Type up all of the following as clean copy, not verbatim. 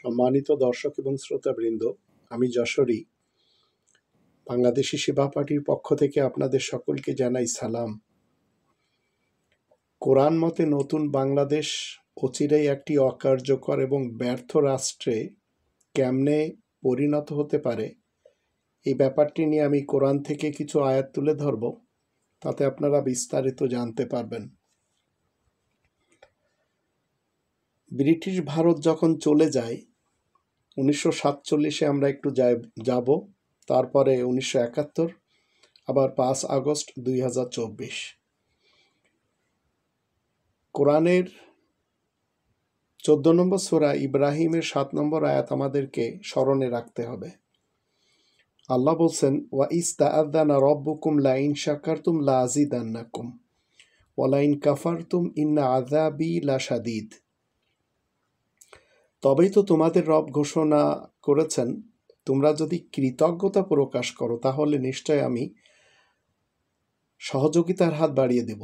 সম্মানিত দর্শক এবং শ্রোতাবৃন্দ, আমি যশোরী বাংলাদেশি সেবা পার্টির পক্ষ থেকে আপনাদের সকলকে জানাই সালাম। কোরআন মতে নতুন বাংলাদেশ অচিরেই একটি অকার্যকর এবং ব্যর্থ রাষ্ট্রে কেমনে পরিণত হতে পারে, এই ব্যাপারটি নিয়ে আমি কোরআন থেকে কিছু আয়াত তুলে ধরব, তাতে আপনারা বিস্তারিত জানতে পারবেন। ব্রিটিশ ভারত যখন চলে যায় 1947-এ আমরা একটু যাব, তারপরে 1971, আবার 5 আগস্ট 2024। কোরআনের 14 নম্বর সূরা ইব্রাহিমের 7 নম্বর আয়াত আমাদেরকে স্মরণে রাখতে হবে। আল্লাহ বলছেন, ওয়া ইস্তাআযানা রাব্বুকুম লাইন শাকারতুম লাযিদান্নাকুম ওয়া লাইন কাফারতুম ইন্না আযাবি লাশাদীদ। তবেই তো তোমাদের রব ঘোষণা করেছেন, তোমরা যদি কৃতজ্ঞতা প্রকাশ করো তাহলে নিশ্চয় আমি সহযোগিতার হাত বাড়িয়ে দেব,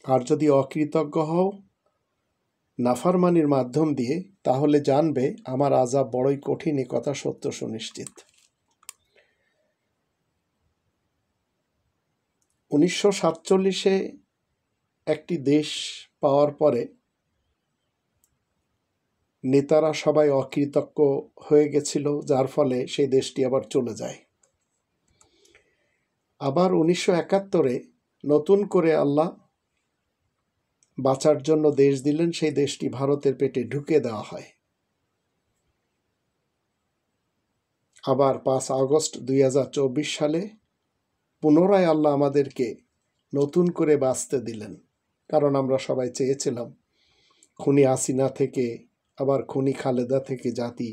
আর যদি অকৃতজ্ঞ হও নাফরমানির মাধ্যম দিয়ে, তাহলে জানবে আমার আযাব বড়ই কঠিন, এ কথা সত্য সুনিশ্চিত। 1947-এ একটি দেশ পাওয়ার পরে নেতারা সবাই অকৃতজ্ঞ হয়ে গেছিল, যার ফলে সেই দেশটি আবার চলে যায়। আবার 1971-এ নতুন করে আল্লাহ বাঁচার জন্য দেশ দিলেন, সেই দেশটি ভারতের পেটে ঢুকে দেওয়া হয়। আবার 5 আগস্ট 2024 সালে পুনরায় আল্লাহ আমাদেরকে নতুন করে বাঁচতে দিলেন, কারণ আমরা সবাই চেয়েছিলাম খুনি হাসিনা থেকে, আবার খুনি খালেদা থেকে জাতি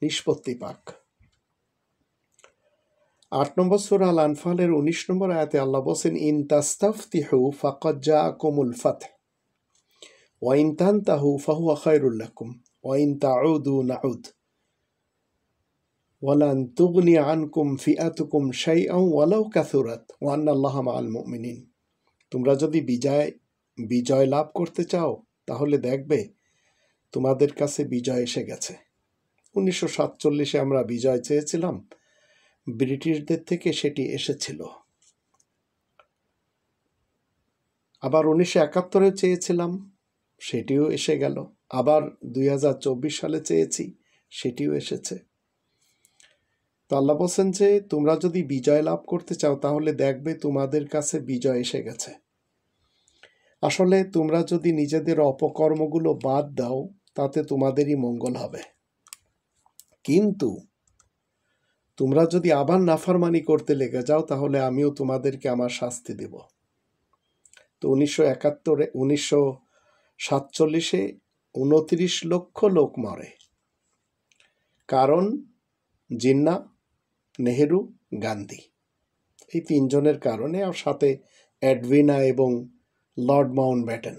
নিষ্পত্তি পাক। 8 নম্বর সূরা আল আনফালের 19 নম্বর আয়াতে আল্লাহ বলেন, ইন তাস্তাফতিহু ফাকাদ জাআকুমুল ফাতহ ওয়া ইন তানতাহু ফাহুয়া খায়রুল লাকুম ওয়া ইন তাউদু নাউদ ওয়ালান তুগনি আনকুম ফিআতুকুম শাইআন ওয়ালাউ কাসুরাত ওয়া আন্নাল্লাহা মাআল মুমিনিন। তোমরা যদি বিজয় লাভ করতে চাও তাহলে দেখবে তোমাদের কাছে বিজয় এসে গেছে। 1947-এ আমরা বিজয় চেয়েছিলাম, ব্রিটিশদের থেকে সেটি এসেছিল। আবার 1971-এ চেয়েছিলাম, সেটিও এসে গেল। আবার 2024 সালে চেয়েছি, সেটিও এসেছে। তো আল্লাহ বলছেন যে তোমরা যদি বিজয় লাভ করতে চাও তাহলে দেখবে তোমাদের কাছে বিজয় এসে গেছে। আসলে তোমরা যদি নিজেদের অপকর্মগুলো বাদ দাও তাতে তোমাদেরই মঙ্গল হবে, কিন্তু তোমরা যদি আবার নাফরমানি করতে লেগে যাও তাহলে আমিও তোমাদেরকে আমার শাস্তি দেব। তো 1947-এ 29 লক্ষ লোক মরে, কারণ জিন্নাহ, নেহেরু, গান্ধী, এই তিনজনের কারণে, আর সাথে এডভিনা এবং লর্ড মাউন্টব্যাটেন।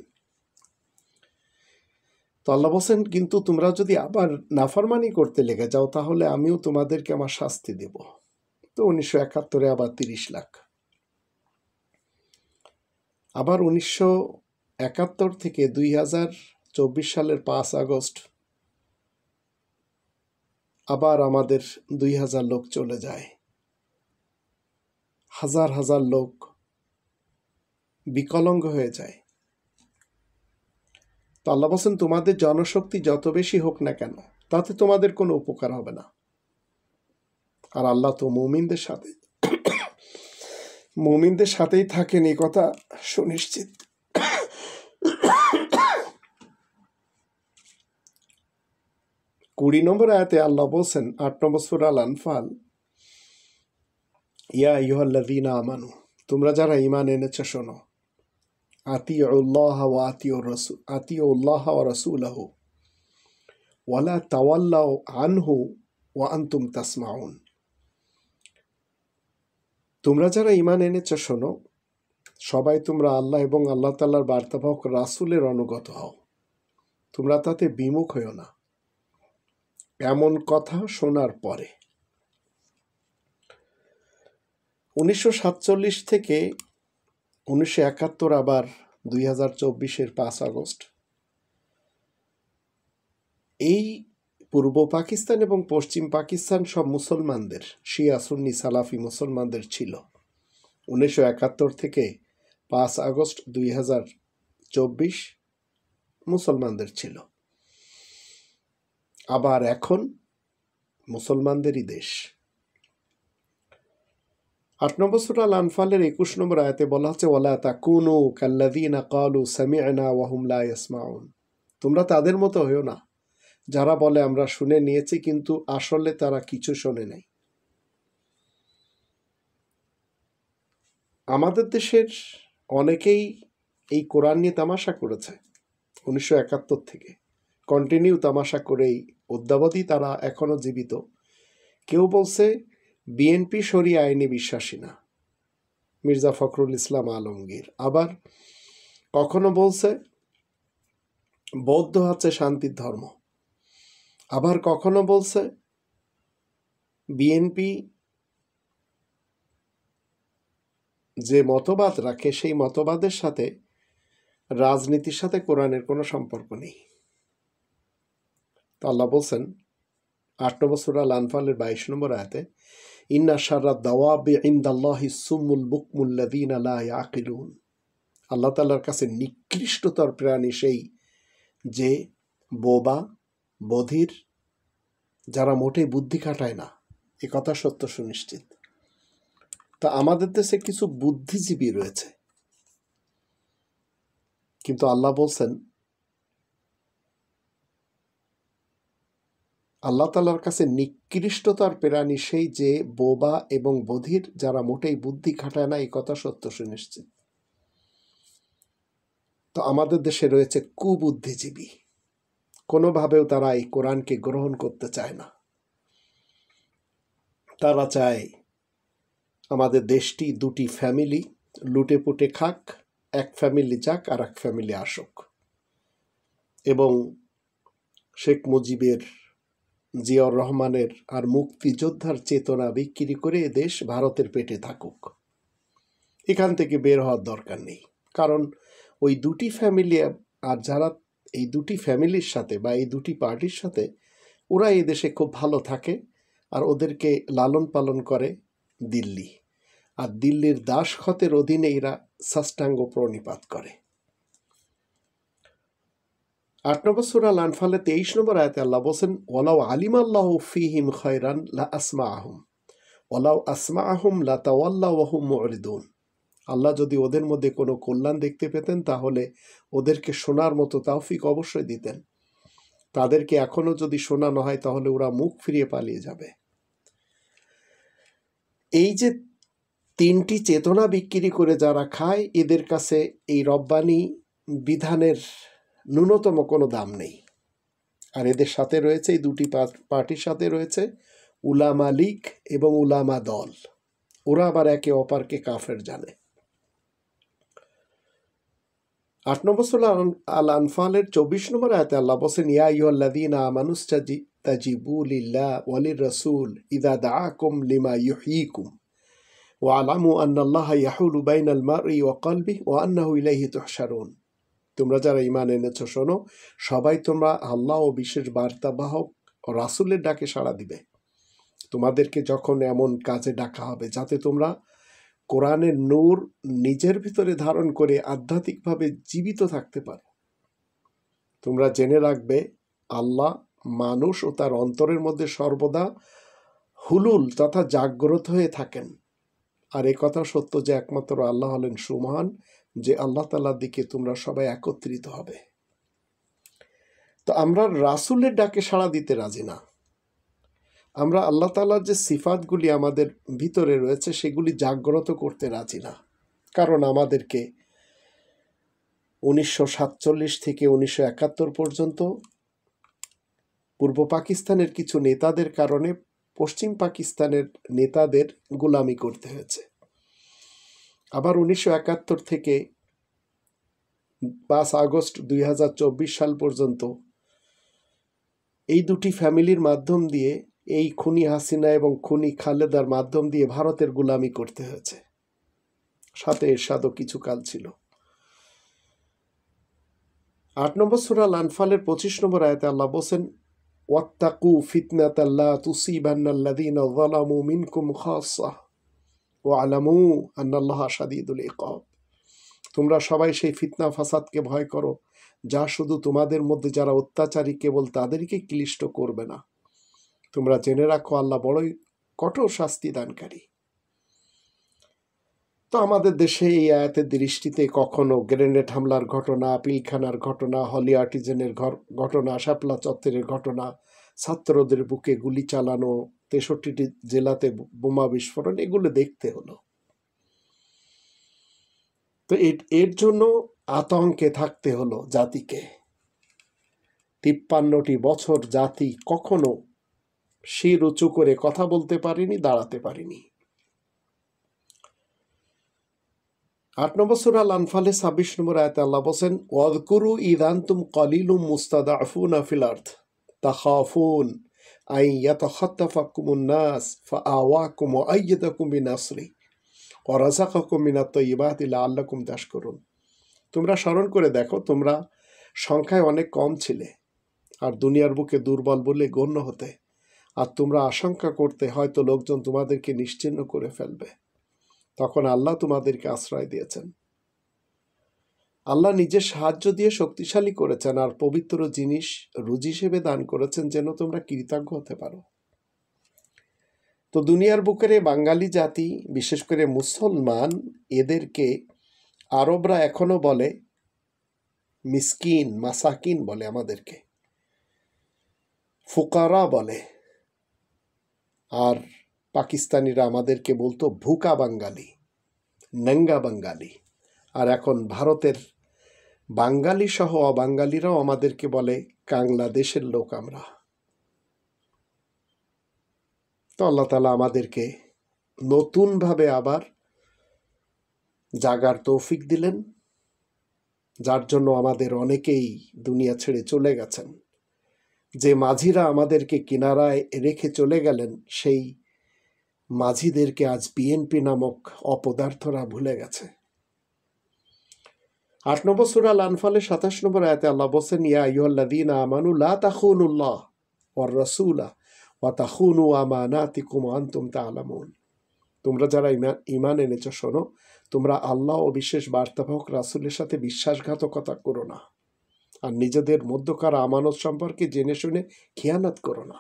তো আল্লাহ বলছেন, কিন্তু তোমরা যদি আবার নাফরমানি করতে লেগে যাও তাহলে আমিও তোমাদেরকে আমার শাস্তি দেব। তো 1971-এ আবার 30 লাখ। আবার 1971 থেকে 2024 সালের 5 আগস্ট আবার আমাদের 2000 লোক চলে যায়। হাজার হাজার লোক বিকলাঙ্গ হয়ে যায়। তো আল্লাহ বলছেন, তোমাদের জনশক্তি যত বেশি হোক না কেন তাতে তোমাদের কোনো উপকার হবে না, আর আল্লাহ তো মুমিনদের সাথেই থাকেন, এই কথা সুনিশ্চিত। কুড়ি নম্বর আয়াতে আল্লাহ বলছেন, 8 নম্বর সূরা আল আনফাল, ইয়া আইয়ুহাল্লাযীনা আমানু, তোমরা যারা ঈমান এনেছো শোনো, আতিউল্লাহ ওয়া রাসূলাহু ওয়ালা তাওয়াল্লাউ আনহু ওয়া আনতুম তাসমাউন। তোমরা যারা ঈমান এনেছো শোনো, সবাই তোমরা আল্লাহ এবং আল্লাহ তাআলার বার্তাবাহক রাসূলের অনুগত হও, তোমরা তাতে বিমুখ হইও না এমন কথা শোনার পরে। 1947 থেকে 1971, আবার 2024-এর 5 আগস্ট, এই পূর্ব পাকিস্তান এবং পশ্চিম পাকিস্তান সব মুসলমানদের, শিয়া সুন্নি সালাফি মুসলমানদের ছিল। 1971 থেকে 5 আগস্ট 2024 মুসলমানদের ছিল। আবার এখন মুসলমানদেরই দেশ। 8 নম্বর সূরা আল আনফালের 21 নম্বর আয়াতে বলা হচ্ছে, ওয়ালা তাকুনু কাল্লাযীনা ক্বালু সামি'না ওয়া হুম লা ইয়াসমাউন। তোমরা তাদের মতো হয়ো না যারা বলে আমরা শুনে নিয়েছি কিন্তু আসলে তারা কিছু শোনে নাই। আমাদের দেশের অনেকেই এই কোরআন নিয়ে তামাশা করেছে 1971 থেকে, কন্টিনিউ তামাশা করেই অদ্যাবধি তারা এখনো জীবিত। কেউ বলছে বিএনপি শরিয়া আইনে বিশ্বাসী না, মির্জা ফখরুল ইসলাম আলমগীর। আবার কখনো বলছে বৌদ্ধ হচ্ছে শান্তির ধর্ম। আবার কখনো বলছে বিএনপি যে মতবাদ রাখে সেই মতবাদের সাথে রাজনীতির সাথে কোরআনের কোনো সম্পর্ক নেই। তো আল্লাহ বলছেন 8 নম্বর সূরা আল আনফালের 22 নম্বর আয়াতে, ইন্না শাররা দাওয়াবি ইনদাল্লাহি সুম্মুল বুকমুল্লাযীনা লা ইয়াকিলুন। আল্লাহ তাআলার কাছে নিকৃষ্টতর প্রাণী সেই যে বোবা, বধির, যারা মোটেই বুদ্ধি খাটায় না। এ কথা সত্য সুনিশ্চিত। তা আমাদের দেশে কিছু বুদ্ধিজীবী রয়েছে, কিন্তু আল্লাহ বলছেন আল্লাহ তাআলার কাছে নিকৃষ্টতার প্রাণী সেই যে বোবা এবং বধির, যারা মোটেই বুদ্ধি খাটায় না। এই কথা সত্য সুনিশ্চিত। তো আমাদের দেশে রয়েছে কুবুদ্ধিজীবী, কোনোভাবেও তারা এই কোরআনকে গ্রহণ করতে চায় না। তারা চায় আমাদের দেশটি দুটি ফ্যামিলি লুটে পুটে খাক, এক ফ্যামিলি যাক আর এক ফ্যামিলি আসুক, এবং শেখ মুজিবের, জিয়াউর রহমানের আর মুক্তিযোদ্ধার চেতনা বিক্রি করে দেশ ভারতের পেটে থাকুক। এখান থেকে বের হওয়ার দরকার নেই, কারণ ওই দুটি ফ্যামিলি আর যারা এই দুটি ফ্যামিলির সাথে বা এই দুটি পার্টির সাথে, ওরা এই দেশে খুব ভালো থাকে আর ওদেরকে লালন পালন করে দিল্লি, আর দিল্লির দাসখতের অধীনে এরা সাষ্টাঙ্গ প্রণিপাত করে। 8 নম্বর সূরা আল আনফালে 23 নম্বর আয়াতে আল্লাহ বলেন, ওয়ালাউ আলিমাল্লাহু ফীহিম খায়রান লা আসমাআহুম ওয়ালাউ আসমাআহুম লা তাওয়াল্লাউ ওয়া হুম মুরিদুন। আল্লাহ যদি ওদের মধ্যে কোনো কল্যাণ দেখতে পেতেন তাহলে ওদেরকে শোনার মতো তৌফিক অবশ্যই দিতেন। তাদেরকে এখনো যদি শোনানো হয় তাহলে ওরা মুখ ফিরিয়ে পালিয়ে যাবে। এই যে তিনটি চেতনা বিক্রি করে যারা খায়, এদের কাছে এই রব্বানি বিধানের ন্যূনতম কোনো দাম নেই। আর এদের সাথে রয়েছে, এই দুটি পার্টির সাথে রয়েছে উলামা লীগ এবং উলামা দল। ওরা আবার একে অপরকে কাফের জানে। 8 নম্বর সূরা আল আনফালের 24 নম্বর আয়াতে আল্লাহ বলেন, ইয়া আইয়ুহাল্লাযীনা আমানুস্তাজিবু লিল্লাহি ওয়া লির-রাসূল ইযা দাআকুম লিমা ইউহয়িকুম ওয়া আলামু আন্নাল্লাহা ইয়াহুলু বাইনাল মারই ওয়া কলবিহি ওয়া আন্নাহু ইলাইহি তুহশারুন। তোমরা যারা ঈমান এনেছো শোনো, সবাই তোমরা আল্লাহ ও বিশেষ বার্তাবাহক ও রাসূলের ডাকে সাড়া দিবে। তোমাদেরকে যখন এমন কাজে ডাকা হবে যাতে তোমরা কোরআনের নূর নিজের ভিতরে ধারণ করে আধ্যাত্মিকভাবে জীবিত থাকতে পারো। তোমরা জেনে রাখবে আল্লাহ মানুষ ও তার অন্তরের মধ্যে সর্বদা হুলুল তথা জাগ্রত হয়ে থাকেন। আর এ কথা সত্য যে একমাত্র আল্লাহ হলেন সুমহান, যে আল্লাহ তাআলার দিকে তোমরা সবাই একত্রিত হবে। তো আমরা রাসূলের ডাকে সাড়া দিতে রাজি না। আমরা আল্লাহ তাআলার যে সিফাতগুলি আমাদের ভিতরে রয়েছে সেগুলি জাগ্রত করতে রাজি না। কারণ আমাদেরকে 1947 থেকে 1971 পর্যন্ত পূর্ব পাকিস্তানের কিছু নেতাদের কারণে পশ্চিম পাকিস্তানের নেতাদের গোলামি করতে হয়েছে। আবার 1971 থেকে 5 আগস্ট 2024 সাল পর্যন্ত এই দুটি ফ্যামিলির মাধ্যম দিয়ে, এই খুনি হাসিনা এবং খুনি খালেদার মাধ্যম দিয়ে ভারতের গোলামি করতে হয়েছে। সাথে এরশাদও কিছু কাল ছিল। 8 নম্বর সূরা আল আনফালের 25 নম্বর আয়াতে আল্লাহ বলেন, ওয়াত্তাকু ফিতনাতাল লা তুসিবান্নাল্লাযীনা যালামু মিনকুম খাসসা ওয়া আলামু আন্নাল্লাহা শাদীদুল ইকাব। তোমরা সবাই সেই ফিতনা ফাসাদকে ভয় করো, যা শুধু তোমাদের মধ্যে যারা অত্যাচারী কেবল তাদেরকে ক্লিষ্ট করবে না। তোমরা জেনে রাখো আল্লাহ বড়ই কঠোর শাস্তি দানকারী। তো আমাদের দেশে এই আয়াতের দৃষ্টিতে কখনো গ্রেনেড হামলার ঘটনা, পিলখানার ঘটনা, হলি আর্টিজেনের ঘটনা, শাপলা চত্বরের ঘটনা, ছাত্রদের বুকে গুলি চালানো, 63টি জেলাতে বোমা বিস্ফোরণ, এগুলো দেখতে হলো। তো এর জন্য আতঙ্কে থাকতে হলো জাতিকে। 53টি বছর জাতি কখনো শির উঁচু করে কথা বলতে পারেনি, দাঁড়াতে পারেনি। 8 নম্বর সূরা আল আনফালে 26 নম্বর আয়াতে আল্লাহ বলেন, ওয়াযকুরু ইয আনতুম কালিলুম মুস্তাদআফুনা ফিল আরদ তাখাফুন আন ইয়াতাখাত্তাফাকুমুন নাস ফাআওয়াকুম ওয়া আইয়াদাকুম বিনাসরি ওয়া রাযাকাকুম মিনাত তাইয়্যিবাতি লাআল্লাকুম তাশকুরুন। তোমরা স্মরণ করে দেখো, তোমরা সংখ্যায় অনেক কম ছিলে আর দুনিয়ার বুকে দুর্বল বলে গণ্য হতে, আর তোমরা আশঙ্কা করতে হয়তো লোকজন তোমাদেরকে নিশ্চিহ্ন করে ফেলবে। তখন আল্লাহ তোমাদেরকে আশ্রয় দিয়েছেন। আল্লাহ নিজের সাহায্য দিয়ে শক্তিশালী করেছেন আর পবিত্র জিনিস রুজি হিসেবে দান করেছেন যেন তোমরা কৃতজ্ঞ হতে পারো। তো দুনিয়ার বুকের বাঙালি জাতি, বিশেষ করে মুসলমান, এদেরকে আরবরা এখনো বলে মিসকিন, মাসাকিন বলে, আমাদেরকে ফুকারা বলে, আর পাকিস্তানিরা আমাদেরকে বলতো ভুকা বাঙালি, নেঙ্গা বাঙালি। আর এখন ভারতের বাঙালি সহ অবাঙালিরাও আমাদেরকে বলে বাংলাদেশের লোক আমরা। তো আল্লাহ তাআলা আমাদেরকে নতুনভাবে আবার জাগার তৌফিক দিলেন, যার জন্য আমাদের অনেকেই দুনিয়া ছেড়ে চলে গেছেন। যে মাঝিরা আমাদেরকে কিনারায় রেখে চলে গেলেন, সেই মাঝিদেরকে আজ বিএনপি নামক অপদার্থরা ভুলে গেছে। 8 নম্বর সূরা আল আনফালে 27 নম্বর আয়াতে আল্লাহ বলেন, ইয়া আইয়ুহাল্লাযীনা আমানু লা তাখুনুল্লাহ ওয়ার রাসূলা ওয়া তাখুনু আমানাতিকুম ওয়া আনতুম তা'লামুন। তোমরা যারা ঈমান এনেছো, শোনো, তোমরা আল্লাহ ও বিশেষ বার্তাবাহক রাসূলের সাথে বিশ্বাসঘাতকতা করো না, আর নিজেদের মধ্যকার আমানত সম্পর্কে জেনে শুনে খেয়ানত করো না।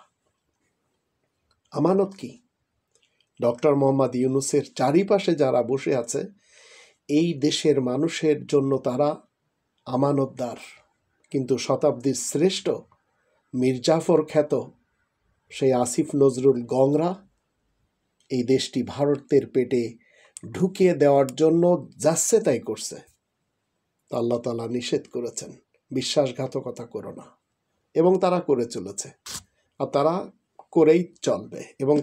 আমানত কি? ডক্টর মোহাম্মদ ইউনূসের চারিপাশে যারা বসে আছে, এই দেশের মানুষের জন্য তারা আমানতদার। কিন্তু শতাব্দীর শ্রেষ্ঠ মীর জাফর খ্যাত সেই আসিফ নজরুল গংরা এই দেশটি ভারতের পেটে ঢুকিয়ে দেওয়ার জন্য যাচ্ছে তাই করছে। আল্লাহ তাআলা নিষেধ করেছেন, বিশ্বাসঘাতকতা করো না, এবং তারা করে চলেছে, আর তারা করেই চলবে। এবং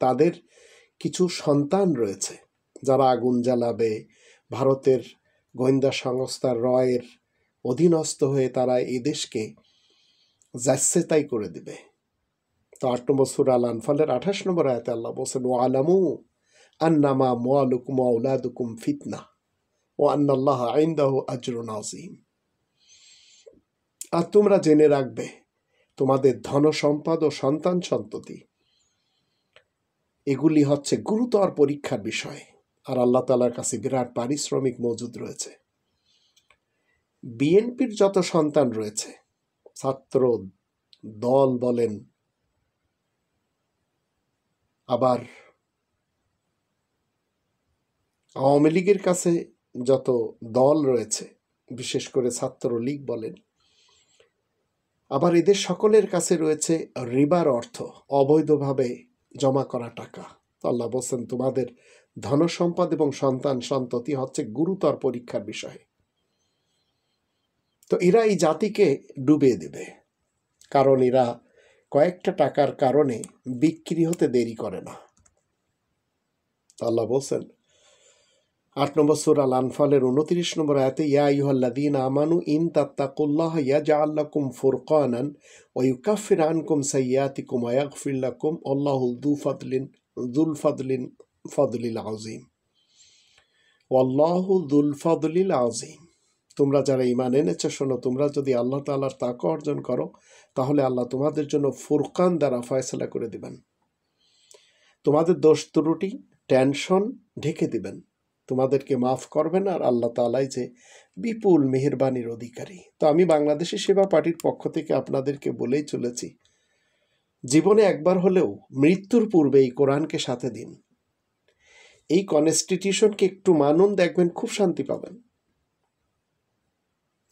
তাদের কিছু সন্তান রয়েছে যারা আগুন জ্বালাবে, ভারতের গোয়েন্দা সংস্থা রয়ের অধীনস্থ হয়ে তারা এই দেশকে যাচ্ছে তাই করে দিবে। তো 8 নম্বর সূরা আল আনফালের 28 নম্বর আয়াতে আল্লাহ বলেন, ওয়া আলামু আন্নামা আমওয়ালুকুম ওয়া আওলাদুকুম ফিতনা ওয়া আন্নাল্লাহা ইনদাহু আজরুন আযীম। আর তোমরা জেনে রাখবে, তোমাদের ধন সম্পদ ও সন্তান সন্ততি এগুলি হচ্ছে গুরুতর পরীক্ষার বিষয়, আর আল্লাহ তাআলার কাছে বিরাট পারিশ্রমিক মজুদ রয়েছে। বিএনপির যত সন্তান রয়েছে, ছাত্র দল বলেন, আবার আওয়ামী লীগের কাছে যত দল রয়েছে, বিশেষ করে ছাত্রলীগ বলেন, আবার এদের সকলের কাছে রয়েছে রিবার অর্থ, অবৈধভাবে জমা করা টাকা। আল্লাহ বলছেন, তোমাদের ধন সম্পদ এবং সন্তান সন্ততি হচ্ছে গুরুতর পরীক্ষার বিষয়। তো এরা এই জাতিকে ডুবিয়ে দেবে, কারণ এরা কয়েকটা টাকার কারণে বিক্রি হতে দেরি করে না। আল্লাহ বলছেন 8 নম্বর সূরা আল আনফালের 29 নম্বর আয়াতে, ইয়া আইয়ুহাল্লাযীনা আমানু ইন তাত্তাকুল্লাহা ইয়াজআল লাকুম ফুরকানান ওয়া ইউকাফির আনকুম সাইয়্যাতিকুম ওয়া ইয়াগফির লাকুম আল্লাহু যুল ফাদলিল আযীম ওয়াল্লাহু যুল ফাদলিল আযীম। তোমরা যারা ঈমান এনেছো শোনো, তোমরা যদি আল্লাহ তাআলার তাকওয়া অর্জন করো তাহলে আল্লাহ তোমাদের জন্য ফুরকান দ্বারা ফয়সালা করে দিবেন, তোমাদের দোষ ত্রুটি টেনশন ঢেকে দিবেন, তোমাদেরকে মাফ করবেন, আর আল্লাহ তাআলাই যে বিপুল মেহেরবানির অধিকারী। তো আমি বাংলাদেশি সেবা পার্টির পক্ষ থেকে আপনাদেরকে বলেই চলেছি, জীবনে একবার হলেও মৃত্যুর পূর্বে এই কোরআনকে সাথে দিন, এই কনস্টিটিউশনকে একটু মানুন, দেখবেন খুব শান্তি পাবেন।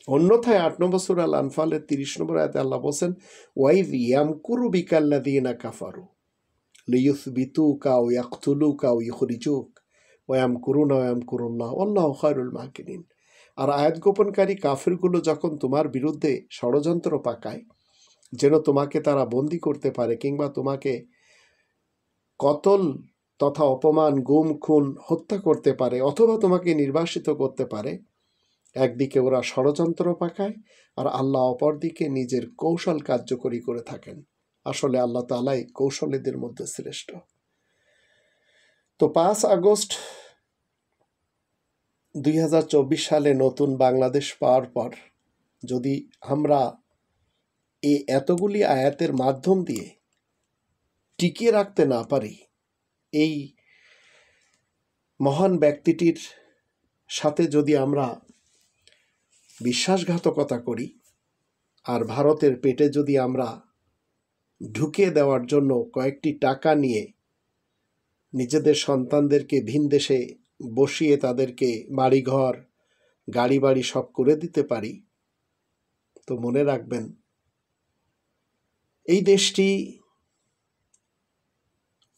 অন্যথায় 8 নম্বর সূরা আল আনফালের 30 নম্বর আয়াতে আল্লাহ বলেন, ওয়াইজ ইয়ামকুরু বিকাল্লাযীনা কাফারু লিইউসবিতুকা আও ইয়াকতুলুকা আও ইখরিজুক ওয়া ইয়ামকুরুনা ওয়া ইয়ামকুরুল্লাহ ওয়াল্লাহু খায়রুল মাকিরিন। আর আয়াত গোপনকারী কাফিরগুলো যখন তোমার বিরুদ্ধে ষড়যন্ত্র পাকায় যেন তোমাকে তারা বন্দী করতে পারে কিংবা তোমাকে কতল তথা অপমান, গুম, খুন, হত্যা করতে পারে অথবা তোমাকে নির্বাসিত করতে পারে, একদিকে ওরা ষড়যন্ত্র পাকায় আর আল্লাহ অপরদিকে নিজের কৌশল কার্যকরী করে থাকেন। আসলে আল্লাহ তাআলাই কৌশলীদের মধ্যে শ্রেষ্ঠ। তো 5 আগস্ট 2024 সালে নতুন বাংলাদেশ পাওয়ার পর যদি আমরা এই এতগুলি আয়াতের মাধ্যম দিয়ে টিকিয়ে রাখতে না পারি, এই মহান ব্যক্তিটির সাথে যদি আমরা বিশ্বাসঘাতকতা করি আর ভারতের পেটে যদি আমরা ঢুকিয়ে দেওয়ার জন্য কয়েকটি টাকা নিয়ে নিজেদের সন্তানদেরকে ভিন দেশে বসিয়ে তাদেরকে বাড়িঘর গাড়ি বাড়ি সব করে দিতে পারি, তো মনে রাখবেন এই দেশটি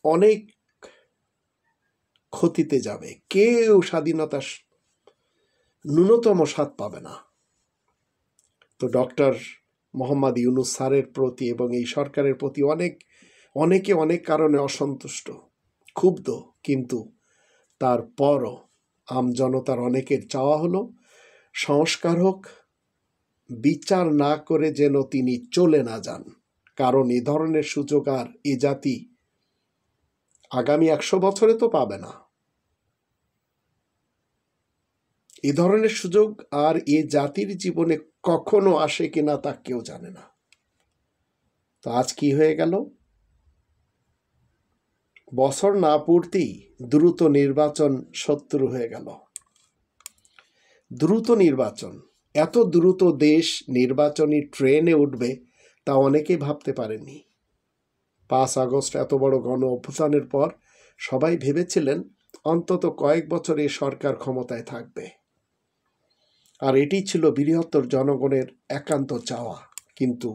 অনেক ক্ষতিতে যাবে, কেউ স্বাধীনতার ন্যূনতম স্বাদ পাবে না। তো ডক্টর মোহাম্মদ ইউনূস স্যারের প্রতি এবং এই সরকারের প্রতি অনেকে অনেক কারণে অসন্তুষ্ট, ক্ষুব্ধ, কিন্তু তারপরও আমজনতার অনেকের চাওয়া হলো সংস্কার হোক, বিচার না করে যেন তিনি চলে না যান, কারণ এ ধরনের সুযোগ আর এ জাতি আগামী 100 বছরে তো পাবে না। এ ধরনের সুযোগ আর এ জাতির জীবনে কখনো আসে কিনা তা কেউ জানে না। তো আজ কি হয়ে গেল, বছর না পড়তেই দ্রুত নির্বাচন শত্রু হয়ে গেল। দ্রুত নির্বাচন, এত দ্রুত দেশ নির্বাচনী ট্রেনে উঠবে তা অনেকেই ভাবতে পারেনি। 5 আগস্ট এত বড় গণ অভ্যুত্থানের পর সবাই ভেবেছিলেন অন্তত কয়েক বছর এই সরকার ক্ষমতায় থাকবে, আর এটি ছিল বৃহত্তর জনগণের একান্ত চাওয়া। কিন্তু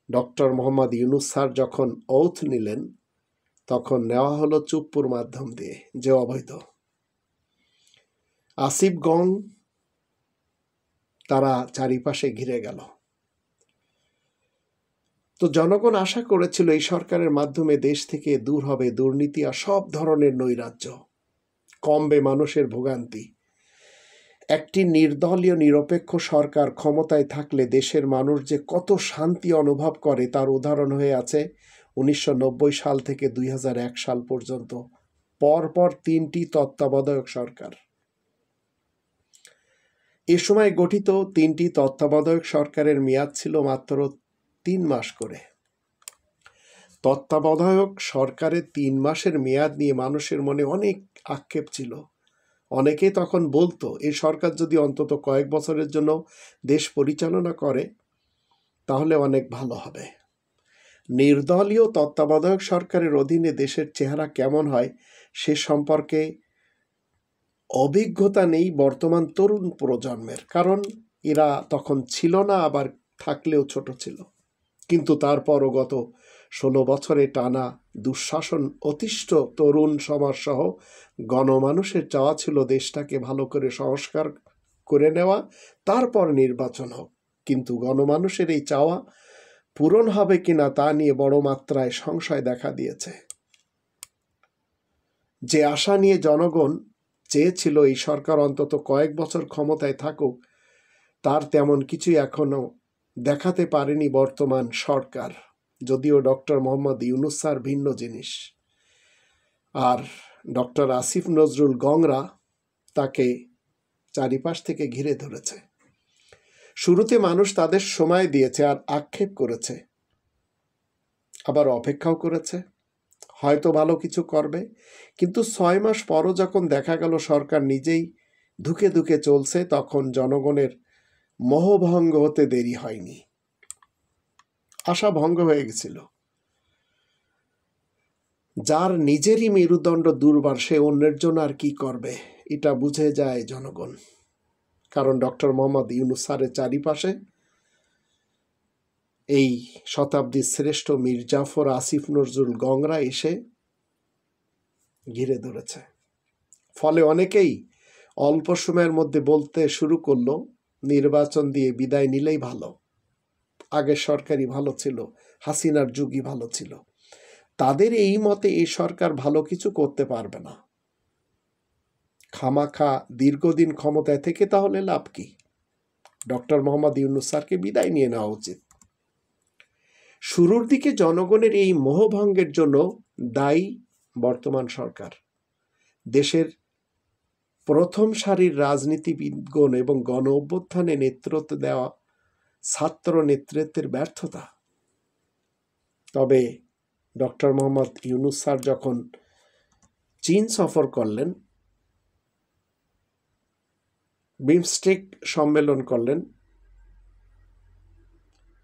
ডক্টর মোহাম্মদ ইউনূস স্যার যখন ওথ নিলেন তখন নেওয়া হলো চুপ্পুর মাধ্যম দিয়ে, যে অবৈধ। আসিফ গং তারা চারিপাশে ঘিরে গেল। তো জনগণ আশা করেছিল এই সরকারের মাধ্যমে দেশ থেকে দূর হবে দুর্নীতি আর সব ধরনের নৈরাজ্য, কমবে মানুষের ভোগান্তি। একটি নির্দলীয় নিরপেক্ষ সরকার ক্ষমতায় থাকলে দেশের মানুষ যে কত শান্তি অনুভব করে তার উদাহরণ হয়ে আছে 1990 সাল থেকে 2001 সাল পর্যন্ত পরপর 3টি তত্ত্বাবধায়ক সরকার। এ সময় গঠিত 3টি তত্ত্বাবধায়ক সরকারের মেয়াদ ছিল মাত্র 3 মাস করে। তত্ত্বাবধায়ক সরকারের 3 মাসের মেয়াদ নিয়ে মানুষের মনে অনেক আক্ষেপ ছিল। অনেকেই তখন বলতো এই সরকার যদি অন্তত কয়েক বছরের জন্য দেশ পরিচালনা করে তাহলে অনেক ভালো হবে। নির্দলীয় তত্ত্বাবধায়ক সরকারের অধীনে দেশের চেহারা কেমন হয় সে সম্পর্কে অভিজ্ঞতা নেই বর্তমান তরুণ প্রজন্মের, কারণ এরা তখন ছিল না, আবার থাকলেও ছোট ছিল। কিন্তু তারপরও গত 16 বছরে টানা দুঃশাসন অতিষ্ঠ তরুণ সমাজসহ গণমানুষের চাওয়া ছিল দেশটাকে ভালো করে সংস্কার করে নেওয়া, তারপর নির্বাচন হোক। কিন্তু গণমানুষের এই চাওয়া পূরণ হবে কিনা তা নিয়ে বড় মাত্রায় সংশয় দেখা দিয়েছে। যে আশা নিয়ে জনগণ চেয়েছিল এই সরকার অন্তত কয়েক বছর ক্ষমতায় থাকুক, তার তেমন কিছুই এখনো দেখাতে পারেনি বর্তমান সরকার, যদিও ডক্টর মোহাম্মদ ইউনূস স্যার ভিন্ন জিনিস, আর ডক্টর আসিফ নজরুল গংরা তাকে চারিপাশ থেকে ঘিরে ধরেছে। শুরুতে মানুষ তাদের সময় দিয়েছে আর আক্ষেপ করেছে, আবার অপেক্ষাও করেছে, হয়তো ভালো কিছু করবে। কিন্তু 6 মাস পরও যখন দেখা গেল সরকার নিজেই ধুকে ধুকে চলছে, তখন জনগণের মোহভঙ্গ হতে দেরি হয়নি, আশা ভঙ্গ হয়ে গেছিল। যার নিজেরই মেরুদণ্ড দুর্বার, সে অন্যের জন্য আর কি করবে, এটা বুঝে যায় জনগণ। কারণ ডক্টর মোহাম্মদ ইউনূস স্যারের চারিপাশে এই শতাব্দীর শ্রেষ্ঠ মীর জাফর, আসিফ নজরুল গংরা এসে ঘিরে ধরেছে। ফলে অনেকেই অল্প সময়ের মধ্যে বলতে শুরু করলো, নির্বাচন দিয়ে বিদায় নিলেই ভালো, আগের সরকারই ভালো ছিল, হাসিনার যুগই ভালো ছিল। তাদের এই মতে এই সরকার ভালো কিছু করতে পারবে না, খামাখা দীর্ঘদিন ক্ষমতায় থেকে তাহলে লাভ কি? ডক্টর মোহাম্মদ ইউনূস স্যারকে বিদায় নিয়ে নেওয়া উচিত। শুরুর দিকে জনগণের এই মোহভঙ্গের জন্য দায়ী বর্তমান সরকার। দেশের প্রথম সারির রাজনীতিবিদগণ এবং গণ অভ্যুত্থানে নেতৃত্ব দেওয়া ছাত্র নেতৃত্বের ব্যর্থতা। তবে ডক্টর মোহাম্মদ ইউনূস স্যার যখন চীন সফর করলেন, বিমস্টেক সম্মেলন করলেন,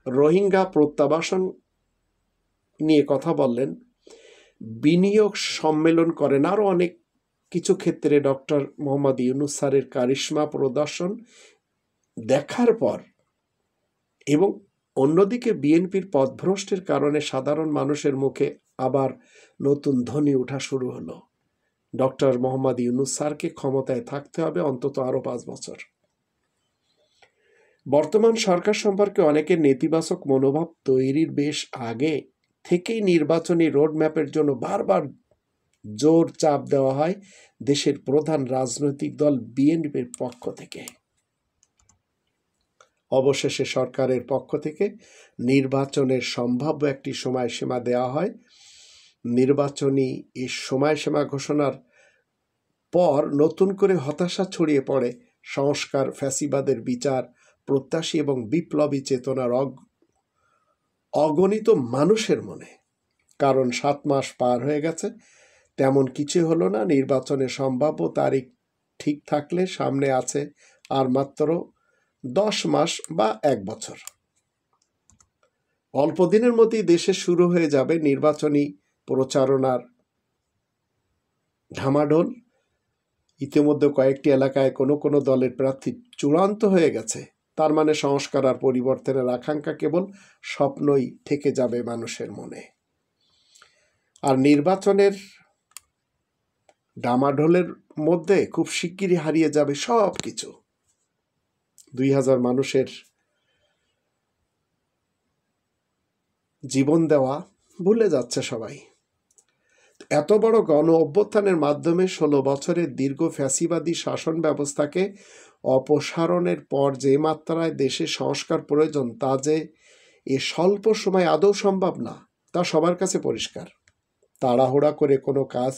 রোহিঙ্গা প্রত্যাবাসন নিয়ে কথা বললেন, বিনিয়োগ সম্মেলন করেন, আরও অনেক কিছু ক্ষেত্রে ডক্টর মোহাম্মদ ইউনূস স্যারের কারিশমা প্রদর্শন দেখার পর এবং অন্যদিকে বিএনপির পথভ্রষ্টের কারণে সাধারণ মানুষের মুখে আবার নতুন ধ্বনি ওঠা শুরু হলো, ডক্টর মোহাম্মদ ইউনূস স্যারকে ক্ষমতায় থাকতে হবে অন্তত আরও 5 বছর। বর্তমান সরকার সম্পর্কে অনেকের নেতিবাচক মনোভাব তৈরির বেশ আগে থেকেই নির্বাচনী রোডম্যাপের জন্য বারবার জোর চাপ দেওয়া হয় দেশের প্রধান রাজনৈতিক দল বিএনপির পক্ষ থেকে। অবশেষে সরকারের পক্ষ থেকে নির্বাচনের সম্ভাব্য একটি সময়সীমা দেওয়া হয়। নির্বাচনী এই সময়সীমা ঘোষণার পর নতুন করে হতাশা ছড়িয়ে পড়ে সংস্কার, ফ্যাসিবাদের বিচার প্রত্যাশী এবং বিপ্লবী চেতনার অগণিত মানুষের মনে। কারণ 7 মাস পার হয়ে গেছে, তেমন কিছু হলো না। নির্বাচনের সম্ভাব্য তারিখ ঠিক থাকলে সামনে আছে আর মাত্র 10 মাস বা 1 বছর। অল্প দিনের মধ্যেই দেশে শুরু হয়ে যাবে নির্বাচনী প্রচারণার ঢামাঢোল। ইতিমধ্যে কয়েকটি এলাকায় কোনো কোনো দলের প্রার্থী চূড়ান্ত হয়ে গেছে। তার মানে সংস্কার আর পরিবর্তনের আকাঙ্ক্ষা কেবল স্বপ্নই থেকে যাবে মানুষের মনে। আর নির্বাচনের ডামাঢোলের মধ্যে খুব শিগগিরই হারিয়ে যাবে সব কিছু। 2000 মানুষের জীবন দেওয়া ভুলে যাচ্ছে সবাই। এত বড় গণ অভ্যুত্থানের মাধ্যমে 16 বছরের দীর্ঘ ফ্যাসিবাদী শাসন ব্যবস্থাকে অপসারণের পর যে মাত্রায় দেশে সংস্কার প্রয়োজন, তা যে এ স্বল্প সময় আদৌ সম্ভব না, তা সবার কাছে পরিষ্কার। তাড়াহুড়া করে কোনো কাজ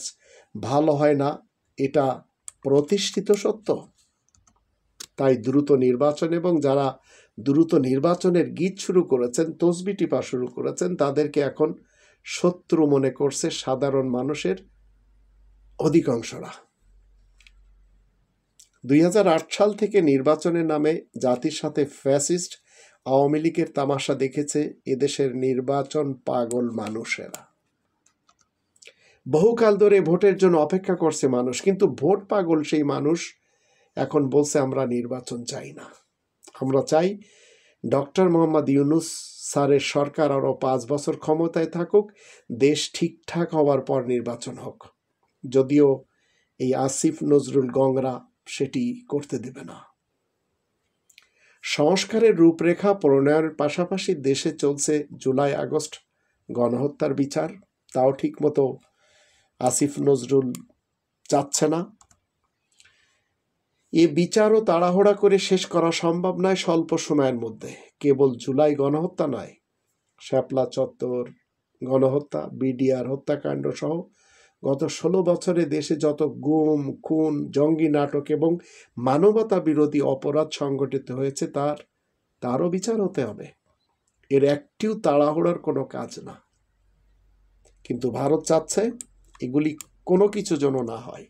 ভালো হয় না, এটা প্রতিষ্ঠিত সত্য। তাই দ্রুত নির্বাচন, এবং যারা দ্রুত নির্বাচনের গীত শুরু করেছেন, তসবি টিপা শুরু করেছেন, তাদেরকে এখন শত্রু মনে করছে সাধারণ মানুষের অধিকাংশরা। 2008 সাল থেকে নির্বাচনের নামে জাতির সাথে ফ্যাসিস্ট আওয়ামী লীগের তামাশা দেখেছে এদেশের নির্বাচন পাগল মানুষেরা। বহুকাল ধরে ভোটের জন্য অপেক্ষা করছে মানুষ, কিন্তু ভোট পাগল সেই মানুষ এখন বলছে আমরা নির্বাচন চাই না। আমরা চাই ডক্টর মোহাম্মদ ইউনূস স্যারের সরকার আরও 5 বছর ক্ষমতায় থাকুক, দেশ ঠিকঠাক হওয়ার পর নির্বাচন হোক। যদিও এই আসিফ নজরুল গংরা সেটি করতে দেবে না। সংস্কারের রূপরেখা প্রণয়নের পাশাপাশি দেশে চলছে জুলাই আগস্ট গণহত্যার বিচার, তাও ঠিকমতো আসিফ নজরুল চাচ্ছে না। এ বিচারও তাড়াহুড়া করে শেষ করা সম্ভব নয় স্বল্প সময়ের মধ্যে। কেবল জুলাই গণহত্যা নয়, শাপলা চত্বর গণহত্যা, বিডিআর হত্যাকাণ্ড সহ গত 16 বছরে দেশে যত গুম, খুন, জঙ্গি নাটক এবং মানবতা বিরোধী অপরাধ সংগঠিত হয়েছে, তার তারও বিচার হতে হবে। এর একটিও তাড়াহুড়োর কোনো কাজ না। কিন্তু ভারত চাচ্ছে এগুলি কোনো কিছু যেন না হয়।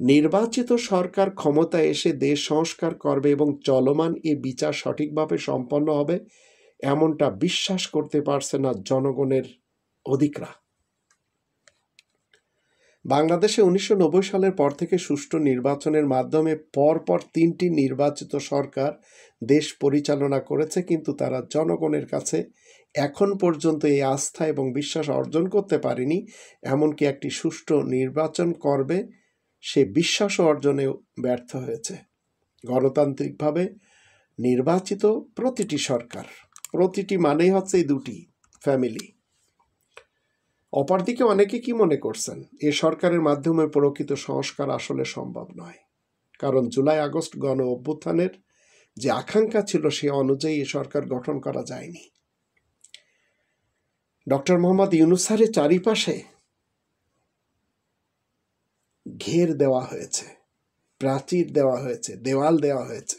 নির্বাচিত সরকার ক্ষমতায় এসে দেশ সংস্কার করবে এবং চলমান এই বিচার সঠিকভাবে সম্পন্ন হবে এমনটা বিশ্বাস করতে পারছে না জনগণের অধিকরা। বাংলাদেশে 1990 সালের পর থেকে সুষ্ঠু নির্বাচনের মাধ্যমে পরপর 3টি নির্বাচিত সরকার দেশ পরিচালনা করেছে, কিন্তু তারা জনগণের কাছে এখন পর্যন্ত এই আস্থা এবং বিশ্বাস অর্জন করতে পারেনি, এমনকি একটি সুষ্ঠু নির্বাচন করবে সে বিশ্বাসও অর্জনেও ব্যর্থ হয়েছে। গণতান্ত্রিকভাবে নির্বাচিত প্রতিটি সরকার, প্রতিটি মানেই হচ্ছে এই দুটি ফ্যামিলি। অপরদিকে অনেকে কি মনে করছেন, এ সরকারের মাধ্যমে প্রকৃত সংস্কার আসলে সম্ভব নয়, কারণ জুলাই আগস্ট গণ অভ্যুত্থানের যে আকাঙ্ক্ষা ছিল সে অনুযায়ী এ সরকার গঠন করা যায়নি। ডক্টর মোহাম্মদ ইউনূস স্যারের চারিপাশে ঘের দেওয়া হয়েছে, প্রাচীর দেওয়া হয়েছে, দেওয়াল দেওয়া হয়েছে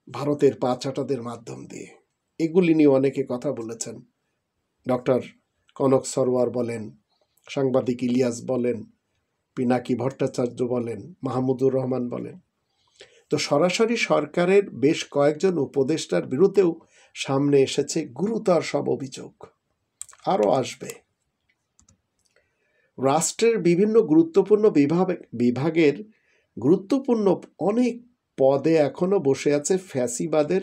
ভারতের পাচাটাদের মাধ্যম দিয়ে। এগুলি নিয়ে অনেকে কথা বলেছেন। ডক্টর কনক সরোয়ার বলেন, সাংবাদিক ইলিয়াস বলেন, পিনাকি ভট্টাচার্য বলেন, মাহমুদুর রহমান বলেন। তো সরাসরি সরকারের বেশ কয়েকজন উপদেষ্টার বিরুদ্ধেও সামনে এসেছে গুরুতর সব অভিযোগ, আরও আসবে। রাষ্ট্রের বিভিন্ন গুরুত্বপূর্ণ বিভাগের গুরুত্বপূর্ণ অনেক পদে এখনো বসে আছে ফ্যাসিবাদের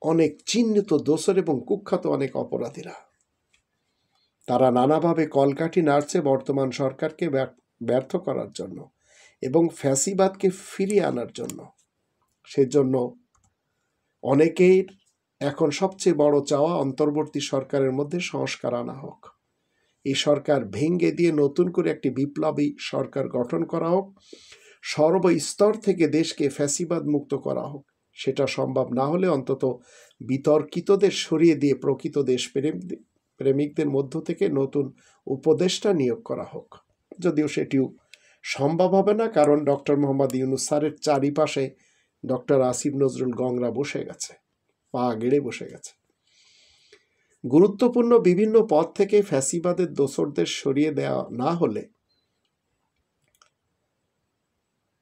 অনেক চিহ্নিত দোসর এবং কুখ্যাত অনেক অপরাধীরা। তারা নানাভাবে কলকাঠি নাড়ছে বর্তমান সরকারকে ব্যর্থ করার জন্য এবং ফ্যাসিবাদকে ফিরিয়ে আনার জন্য। সেজন্য অনেকের এখন সবচেয়ে বড় চাওয়া অন্তর্বর্তী সরকারের মধ্যে সংস্কার আনা হোক। এই সরকার ভেঙে দিয়ে নতুন করে একটি বিপ্লবী সরকার গঠন করা হোক, সর্বস্তর থেকে দেশকে ফ্যাসিবাদ মুক্ত করা হোক। সেটা সম্ভব না হলে অন্তত বিতর্কিতদের সরিয়ে দিয়ে প্রকৃত দেশপ্রেমিকদের মধ্য থেকে নতুন উপদেষ্টা নিয়োগ করা হোক। যদিও সেটিও সম্ভব হবে না, কারণ ডক্টর মোহাম্মদ ইউনূস স্যারের চারিপাশে ডক্টর আসিফ নজরুল গংরা বসে গেছে, পা গেড়ে বসে গেছে। গুরুত্বপূর্ণ বিভিন্ন পদ থেকে ফ্যাসিবাদের দোসরদের সরিয়ে দেওয়া না হলে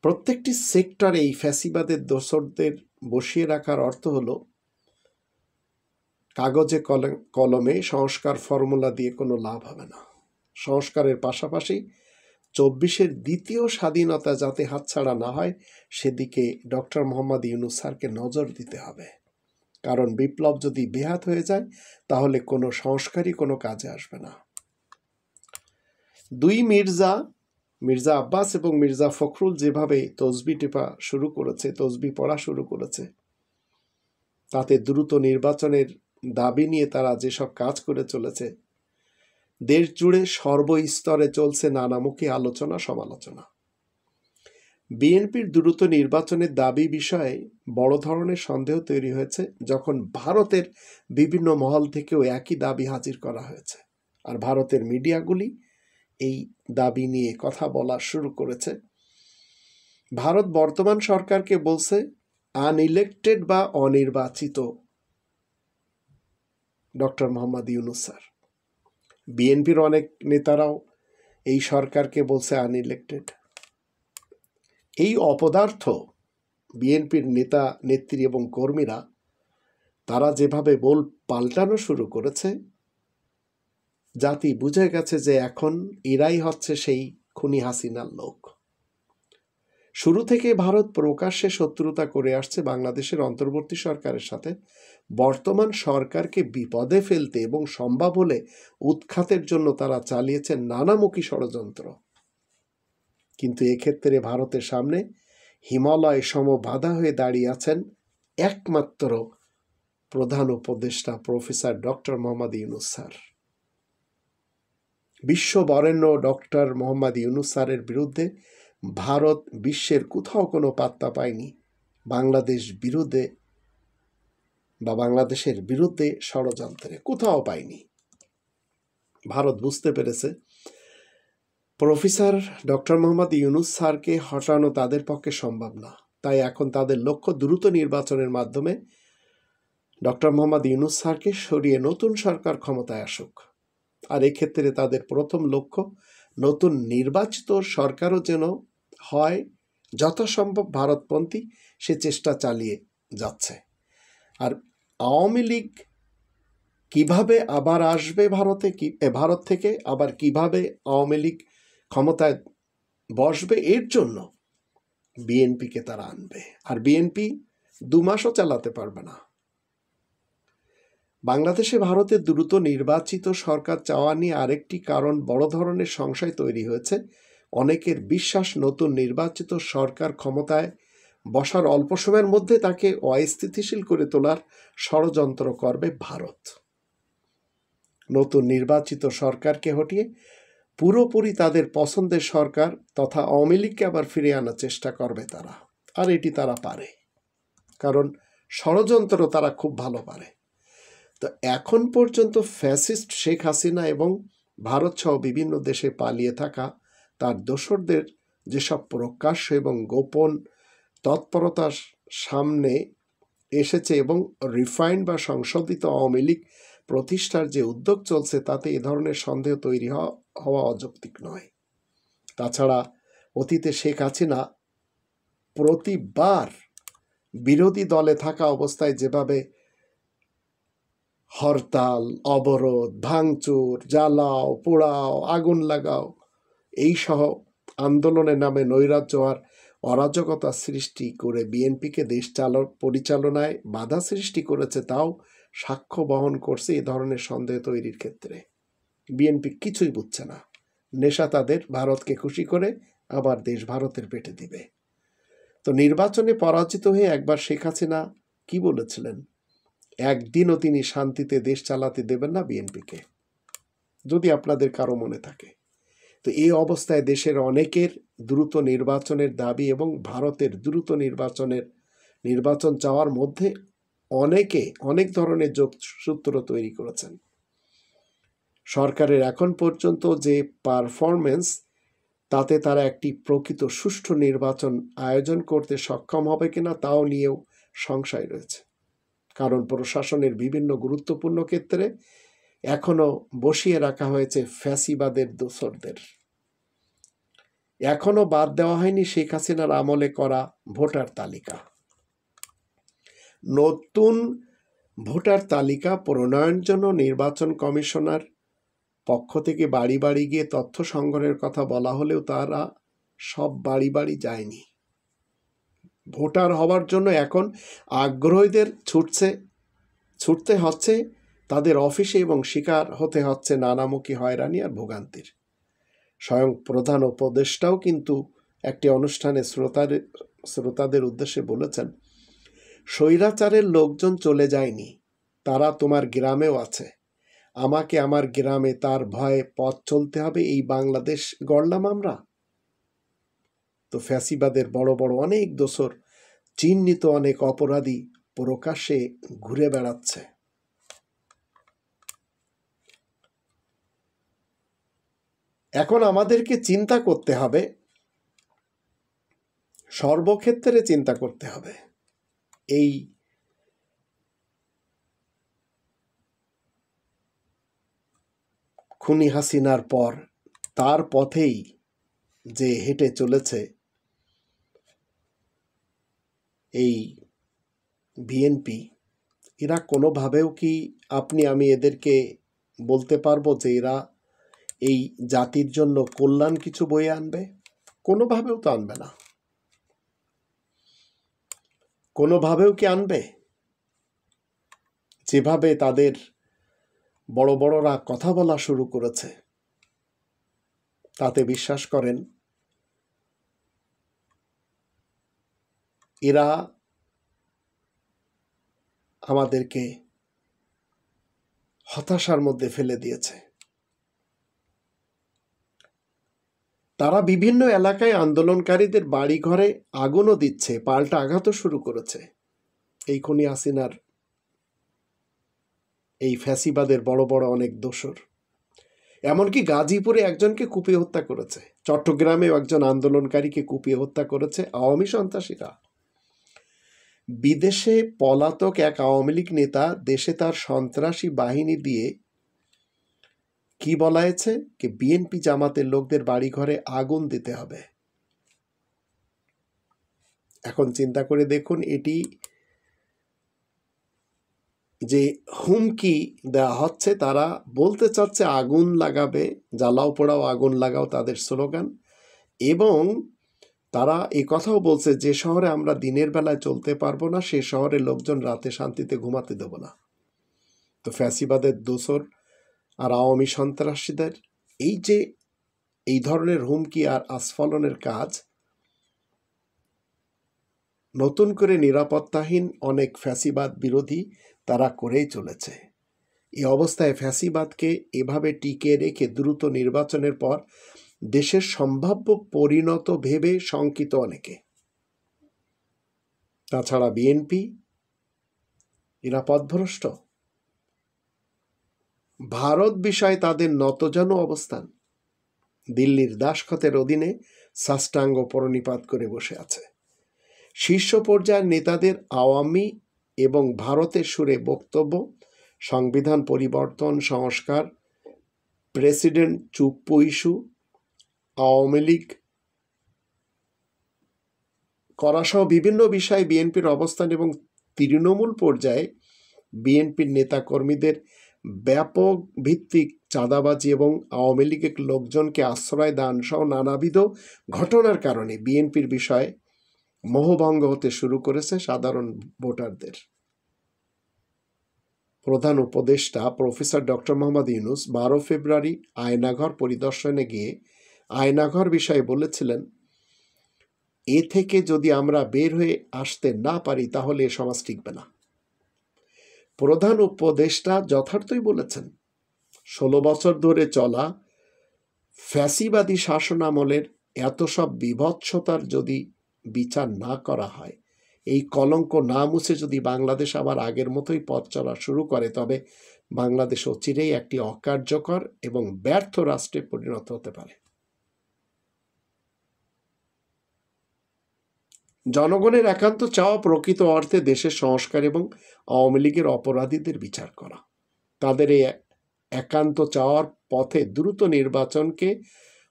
প্রত্যেকটি সেক্টরে এই ফ্যাসিবাদের দোসরদের বসিয়ে রাখার অর্থ হলো কাগজে কলমে সংস্কার ফর্মুলা দিয়ে কোনো লাভ হবে না। সংস্কারের পাশাপাশি 24-এর দ্বিতীয় স্বাধীনতা যাতে হাতছাড়া না হয় সেদিকে ডক্টর মোহাম্মদ ইউনূস স্যারকে নজর দিতে হবে, কারণ বিপ্লব যদি বেহাত হয়ে যায় তাহলে কোনো সংস্কারই কোনো কাজে আসবে না। দুই মির্জা আব্বাস এবং মির্জা ফখরুল যেভাবে তসবি টেপা শুরু করেছে, তসবি পড়া শুরু করেছে, তাতে দ্রুত নির্বাচনের দাবি নিয়ে তারা যেসব কাজ করে চলেছে, দেশ জুড়ে সর্বস্তরে চলছে নানামুখী আলোচনা সমালোচনা। বিএনপির দ্রুত নির্বাচনের দাবি বিষয়ে বড় ধরনের সন্দেহ তৈরি হয়েছে যখন ভারতের বিভিন্ন মহল থেকেও একই দাবি হাজির করা হয়েছে, আর ভারতের মিডিয়াগুলি এই দাবি নিয়ে কথা বলা শুরু করেছে। ভারত বর্তমান সরকারকে বলছে আনইলেক্টেড বা অনির্বাচিত ডক্টর মোহাম্মদ ইউনূস স্যার। বিএনপির অনেক নেতারাও এই সরকারকে বলছে আনইলেক্টেড। এই অপদার্থ বিএনপির নেতা নেত্রী এবং কর্মীরা তারা যেভাবে বল পাল্টানো শুরু করেছে, জাতি বুঝে গেছে যে এখন এরাই হচ্ছে সেই খুনি হাসিনার লোক। শুরু থেকে ভারত প্রকাশ্যে শত্রুতা করে আসছে বাংলাদেশের অন্তর্বর্তী সরকারের সাথে। বর্তমান সরকারকে বিপদে ফেলতে এবং সম্ভব হলে উৎখাতের জন্য তারা চালিয়েছে নানামুখী ষড়যন্ত্র। কিন্তু এক্ষেত্রে ভারতের সামনে হিমালয় সম বাধা হয়ে দাঁড়িয়ে আছেন একমাত্র প্রধান উপদেষ্টা professor doctor Mohammad Yunus sir. বিশ্ববরেণ্য ডক্টর মোহাম্মদ ইউনূস স্যারের বিরুদ্ধে ভারত বিশ্বের কোথাও কোনো পাত্তা পায়নি। বাংলাদেশের বিরুদ্ধে ষড়যন্ত্রে কোথাও পায়নি। ভারত বুঝতে পেরেছে প্রফেসর ডক্টর মোহাম্মদ ইউনূস স্যারকে হটানো তাদের পক্ষে সম্ভব না। তাই এখন তাদের লক্ষ্য দ্রুত নির্বাচনের মাধ্যমে ডক্টর মোহাম্মদ ইউনূস স্যারকে সরিয়ে নতুন সরকার ক্ষমতায় আসুক। আর এক্ষেত্রে তাদের প্রথম লক্ষ্য নতুন নির্বাচিত সরকারও যেন হয় যথাসম্ভব ভারতপন্থী, সে চেষ্টা চালিয়ে যাচ্ছে। আর আওয়ামী লীগ কিভাবে আবার আসবে ভারত থেকে আবার কিভাবে আওয়ামী লীগ ক্ষমতায় বসবে, এর জন্য বিএনপিকে তারা আনবে। আর বিএনপি 2 মাসও চালাতে পারবে না। বাংলাদেশে ভারতের দ্রুত নির্বাচিত সরকার চাওয়া নিয়ে আরেকটি কারণ বড় ধরনের সংশয় তৈরি হয়েছে। অনেকের বিশ্বাস নতুন নির্বাচিত সরকার ক্ষমতায় বসার অল্প সময়ের মধ্যে তাকে অস্থিতিশীল করে তোলার ষড়যন্ত্র করবে ভারত। নতুন নির্বাচিত সরকারকে হটিয়ে পুরোপুরি তাদের পছন্দের সরকার তথা আওয়ামী লীগকে আবার ফিরিয়ে আনার চেষ্টা করবে তারা। আর এটি তারা পারে, কারণ ষড়যন্ত্র তারা খুব ভালো পারে। তো এখন পর্যন্ত ফ্যাসিস্ট শেখ হাসিনা এবং ভারত সহ বিভিন্ন দেশে পালিয়ে থাকা তার দোসরদের যেসব প্রকাশ্য এবং গোপন তৎপরতার সামনে এসেছে এবং রিফাইন্ড বা সংশোধিত আওয়ামী লীগ প্রতিষ্ঠার যে উদ্যোগ চলছে, তাতে এ ধরনের সন্দেহ তৈরি হওয়া অযৌক্তিক নয়। তাছাড়া অতীতে শেখ হাসিনা প্রতিবার বিরোধী দলে থাকা অবস্থায় যেভাবে হরতাল, অবরোধ, ভাঙচুর, জ্বালাও, পোড়াও, আগুন লাগাও এই সহ আন্দোলনের নামে নৈরাজ্য আর অরাজকতা সৃষ্টি করে বিএনপিকে দেশ পরিচালনায় বাধা সৃষ্টি করেছে, তাও সাক্ষ্য বহন করছে এ ধরনের সন্দেহ তৈরির ক্ষেত্রে। বিএনপি কিছুই বুঝছে না। নেশা তাদের ভারতকে খুশি করে আবার দেশ ভারতের পেটে দিবে। তো নির্বাচনে পরাজিত হয়ে একবার শেখ হাসিনা কি বলেছিলেন? একদিনও তিনি শান্তিতে দেশ চালাতে দেবেন না বিএনপিকে, যদি আপনাদের কারো মনে থাকে। তো এই অবস্থায় দেশের অনেকের দ্রুত নির্বাচনের দাবি এবং ভারতের দ্রুত নির্বাচন চাওয়ার মধ্যে অনেকে অনেক ধরনের যোগসূত্র তৈরি করেছেন। সরকারের এখন পর্যন্ত যে পারফরমেন্স, তাতে তারা একটি প্রকৃত সুষ্ঠু নির্বাচন আয়োজন করতে সক্ষম হবে কিনা তাও নিয়েও সংশয় রয়েছে। কারণ প্রশাসনের বিভিন্ন গুরুত্বপূর্ণ ক্ষেত্রে এখনো বসিয়ে রাখা হয়েছে ফ্যাসিবাদের দোসরদের। এখনো বাদ দেওয়া হয়নি শেখ হাসিনার আমলে করা ভোটার তালিকা। নতুন ভোটার তালিকা প্রণয়নের জন্য নির্বাচন কমিশনার পক্ষ থেকে বাড়ি বাড়ি গিয়ে তথ্য সংগ্রহের কথা বলা হলেও তারা সব বাড়ি বাড়ি যায়নি। ভোটার হওয়ার জন্য এখন আগ্রহীদের ছুটতে হচ্ছে তাদের অফিসে এবং শিকার হতে হচ্ছে নানামুখী হয়রানি আর ভোগান্তির। স্বয়ং প্রধান উপদেষ্টাও কিন্তু একটি অনুষ্ঠানে শ্রোতাদের উদ্দেশ্যে বলেছেন, স্বৈরাচারের লোকজন চলে যায়নি, তারা তোমার গ্রামেও আছে। আমাকে আমার গ্রামে তার ভয়ে পথ চলতে হবে, এই বাংলাদেশ গড়লাম আমরা। তো ফ্যাসিবাদের বড় বড় অনেক দোসর, চিহ্নিত অনেক অপরাধী প্রকাশ্যে ঘুরে বেড়াচ্ছে। এখন আমাদেরকে চিন্তা করতে হবে, সর্বক্ষেত্রে চিন্তা করতে হবে। এই খুনি হাসিনার পর তার পথেই যে হেঁটে চলেছে এই বিএনপি, এরা কোনোভাবেও কি আমি এদেরকে বলতে পারবো যে এরা এই জাতির জন্য কল্যাণ কিছু বয়ে আনবে? কোনোভাবেও তো আনবে না। কোনোভাবেও কি আনবে? যেভাবে তাদের বড় বড়রা কথা বলা শুরু করেছে, তাতে বিশ্বাস করেন এরা আমাদেরকে হতাশার মধ্যে ফেলে দিয়েছে। তারা বিভিন্ন এলাকায় আন্দোলনকারীদের বাড়িঘরে আগুনও দিচ্ছে, পাল্টা আঘাতও শুরু করেছে। এই খুনি হাসিনার এই ফ্যাসিবাদের বড় বড় অনেক দোসর। এমনকি গাজীপুরে একজনকে কুপিয়ে হত্যা করেছে, চট্টগ্রামেও একজন আন্দোলনকারীকে কুপিয়ে হত্যা করেছে আওয়ামী সন্ত্রাসীরা। বিদেশে পলাতক এক আওয়ামী লীগ নেতা দেশে তার সন্ত্রাসী বাহিনী দিয়ে কি বলা হয়েছে কি বিএনপি জামাতের লোকদের বাড়িঘরে আগুন দিতে হবে। এখন চিন্তা করে দেখুন, এটি যে হুমকি দেওয়া হচ্ছে, তারা বলতে চাচ্ছে আগুন লাগাবে, জ্বালাও পোড়াও আগুন লাগাও তাদের স্লোগান, এবং তারা এই কথাও বলছে যে শহরে আমরা দিনের বেলায় চলতে পারবো না সে শহরের লোকজন রাতে শান্তিতে ঘুমাতে দেব না। তো ফ্যাসিবাদের দোসর আর আওয়ামী সন্ত্রাসীদের এই ধরনের হুমকি আর আস্ফালনের কাজ নতুন করে নিরাপত্তাহীন অনেক ফ্যাসিবাদ বিরোধী তারা করেই চলেছে। এই অবস্থায় ফ্যাসিবাদকে এভাবে টিকে রেখে দ্রুত নির্বাচনের পর দেশের সম্ভাব্য পরিণত ভেবে শঙ্কিত অনেকে। তাছাড়া বিএনপি এরা পথভ্রষ্ট। ভারত বিষয়ে তাদের নতজানু অবস্থান। দিল্লির দাসখতের অধীনে সাষ্টাঙ্গ প্রণিপাত করে বসে আছে। শীর্ষ পর্যায়ের নেতাদের আওয়ামী এবং ভারতের সুরে বক্তব্য, সংবিধান পরিবর্তন, সংস্কার, প্রেসিডেন্ট চুপ্পু ইস্যু, আওয়ামী লীগ করাসহ বিভিন্ন বিষয়ে বিএনপির অবস্থান এবং তৃণমূল পর্যায়ে বিএনপির নেতাকর্মীদের ব্যাপক ভিত্তিক চাঁদাবাজি এবং আওয়ামী লীগের লোকজনকে আশ্রয় দান সহ নানাবিধ ঘটনার কারণে বিএনপির বিষয়ে মোহভঙ্গ হতে শুরু করেছে সাধারণ ভোটারদের। প্রধান উপদেষ্টা প্রফেসর ডক্টর মোহাম্মদ ইউনূস 12 ফেব্রুয়ারি আয়নাঘর পরিদর্শনে গিয়ে আয়নাঘর বিষয়ে বলেছিলেন, এ থেকে যদি আমরা বের হয়ে আসতে না পারি তাহলে এ সমাজ টিকবে না। প্রধান উপদেষ্টা যথার্থই বলেছেন, 16 বছর ধরে চলা ফ্যাসিবাদী শাসনামলের এত সব বিভৎসতার যদি বিচার না করা হয়, এই কলঙ্ক না মুছে যদি বাংলাদেশ আবার আগের মতোই পথ চলা শুরু করে, তবে বাংলাদেশ অচিরেই একটি অকার্যকর এবং ব্যর্থ রাষ্ট্রে পরিণত হতে পারে। জনগণের একান্ত চাওয়া প্রকৃত অর্থে দেশের সংস্কার এবং আওয়ামী লীগের অপরাধীদের বিচার করা। তাদের এই একান্ত চাওয়ার পথে দ্রুত নির্বাচনকে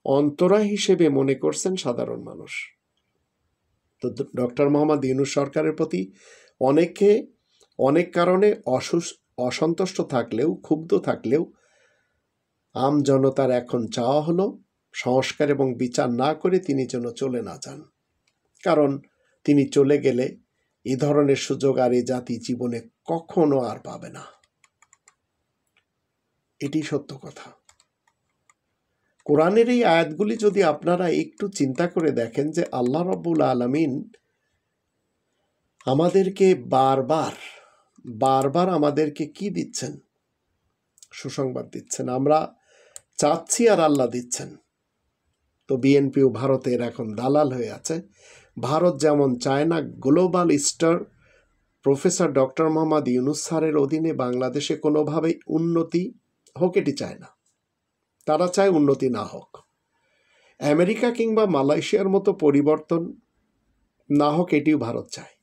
অন্তরায় হিসেবে মনে করছেন সাধারণ মানুষ। তো ডক্টর মোহাম্মদ ইউনূস সরকারের প্রতি অনেকে অনেক কারণে অসন্তুষ্ট থাকলেও, ক্ষুব্ধ থাকলেও আম জনতার এখন চাওয়া হলো সংস্কার এবং বিচার না করে তিনি যেন চলে না যান। কারণ তিনি চলে গেলে এ ধরনের সুযোগ আর এ জাতি জীবনে কখনো আর পাবে না। এটি সত্য কথা। কোরআনের এই আয়াতগুলি যদি আপনারা একটু চিন্তা করে দেখেন যে আল্লাহ রাব্বুল আলামিন আমাদেরকে বারবার আমাদেরকে কি দিচ্ছেন? সুসংবাদ দিচ্ছেন। আমরা চাচ্ছি আর আল্লাহ দিচ্ছেন। তো বিএনপিও ভারতের এখন দালাল হয়ে আছে। ভারত যেমন চায় না global star professor doctor Mohammad Yunus স্যারের অধীনে বাংলাদেশে কোনোভাবেই উন্নতি হোক, এটি চায় না। তারা চায় উন্নতি না হোক। আমেরিকা কিংবা মালয়েশিয়ার মতো পরিবর্তন না হোক, এটিও ভারত চায়।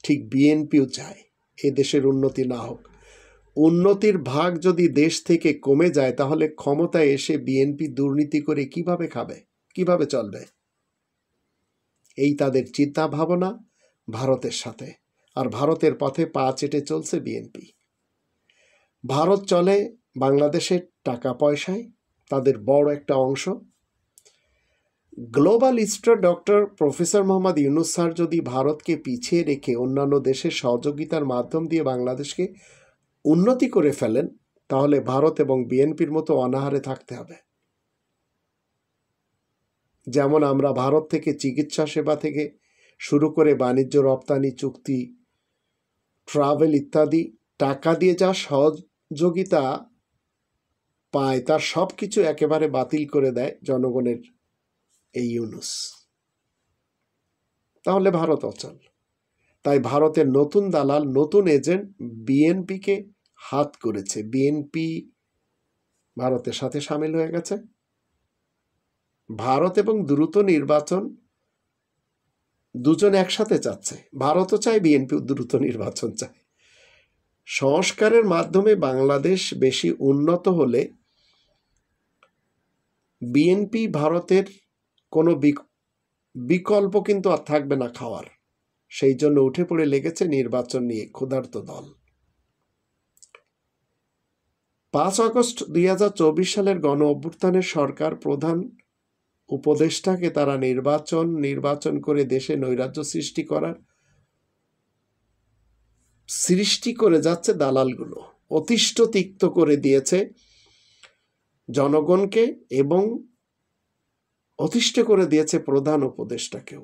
ঠিক বিএনপিও চায় এ দেশের উন্নতি না হোক। উন্নতির ভাগ যদি দেশ থেকে কমে যায় তাহলে ক্ষমতায় এসে বিএনপি দুর্নীতি করে কিভাবে খাবে, কিভাবে চলবে? এই তাদের চিন্তা ভাবনা ভারতের সাথে, আর ভারতের পথে পা চেটে চলছে বিএনপি। ভারত চলে বাংলাদেশের টাকা পয়সায়, তাদের বড় একটা অংশ। Global star doctor professor Mohammad Yunus sir যদি ভারতকে পিছিয়ে রেখে অন্যান্য দেশের সহযোগিতার মাধ্যম দিয়ে বাংলাদেশকে উন্নতি করে ফেলেন, তাহলে ভারত এবং বিএনপির মতো অনাহারে থাকতে হবে। যেমন আমরা ভারত থেকে চিকিৎসা সেবা থেকে শুরু করে বাণিজ্য, রপ্তানি চুক্তি, ট্রাভেল ইত্যাদি টাকা দিয়ে যা সহযোগিতা পায় তার সব কিছু একেবারে বাতিল করে দেয় জনগণের এই ইউনূস। তাহলে ভারত অচল। তাই ভারতের নতুন দালাল, নতুন এজেন্ট বিএনপিকে হাত করেছে। বিএনপি ভারতের সাথে সামিল হয়ে গেছে। ভারত এবং দ্রুত নির্বাচন দুজন একসাথে চাচ্ছে। ভারতও চায়, বিএনপি দ্রুত নির্বাচন চায়। সংস্কারের মাধ্যমে বাংলাদেশ বেশি উন্নত হলে বিএনপি ভারতের কোনো বিকল্প কিন্তু আর থাকবে না খাওয়ার। সেই জন্য উঠে পড়ে লেগেছে নির্বাচন নিয়ে ক্ষুধার্ত দল। 5 আগস্ট 2024 সালের গণ অভ্যুত্থানের সরকার প্রধান উপদেষ্টাকে তারা নির্বাচন করে দেশে নৈরাজ্য সৃষ্টি করে যাচ্ছে দালালগুলো। অতিষ্ঠ তিক্ত করে দিয়েছে জনগণকে এবং অতিষ্ঠ করে দিয়েছে প্রধান উপদেষ্টাকেও।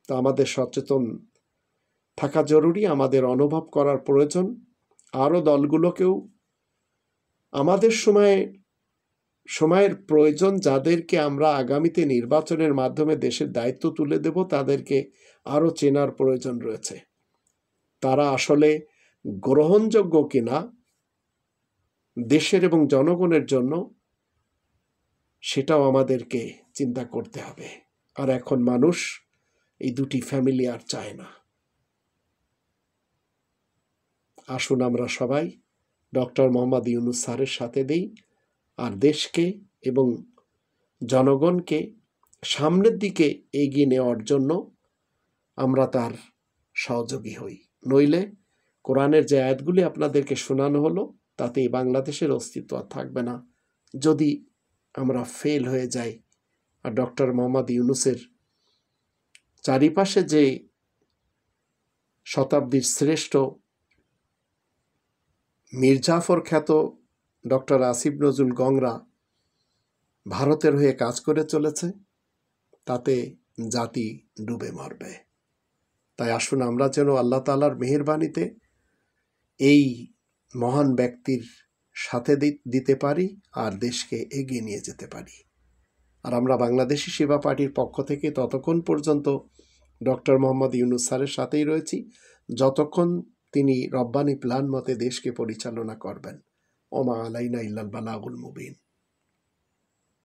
তো আমাদের সচেতন থাকা জরুরি, আমাদের অনুভব করার প্রয়োজন। আরও দলগুলোকেও আমাদের সময়ের প্রয়োজন। যাদেরকে আমরা আগামীতে নির্বাচনের মাধ্যমে দেশের দায়িত্ব তুলে দেব, তাদেরকে আরও চেনার প্রয়োজন রয়েছে। তারা আসলে গ্রহণযোগ্য কিনা দেশের এবং জনগণের জন্য, সেটাও আমাদেরকে চিন্তা করতে হবে। আর এখন মানুষ এই দুটি ফ্যামিলি আর চায় না। আসুন আমরা সবাই ডক্টর মোহাম্মদ ইউনূস স্যারের সাথে দেই, আর দেশকে এবং জনগণকে সামনের দিকে এগিয়ে নেওয়ার জন্য আমরা তার সহযোগী হই। নইলে কোরআনের যে আয়াতগুলি আপনাদেরকে শোনানো হলো, তাতে বাংলাদেশের অস্তিত্ব আর থাকবে না। যদি আমরা ফেল হয়ে যাই আর ডক্টর মোহাম্মদ ইউনূসের চারিপাশে যে শতাব্দীর শ্রেষ্ঠ মির্জাফর খ্যাত ডক্টর আসিফ নজরুল গংরা ভারতের হয়ে কাজ করে চলেছে, তাতে জাতি ডুবে মরবে। তাই আসুন আমরা যেন আল্লাহ তাআলার মেহেরবানিতে এই মহান ব্যক্তির সাথে দিতে পারি আর দেশকে এগিয়ে নিয়ে যেতে পারি। আর আমরা বাংলাদেশি সেবা পার্টির পক্ষ থেকে ততক্ষণ পর্যন্ত ডক্টর মোহাম্মদ ইউনূস স্যারের সাথেই রয়েছি, যতক্ষণ তিনি রব্বানি প্ল্যান মতে দেশকে পরিচালনা করবেন। ওমা আলাইনা ইল্লাল বালাগুল মুবিন।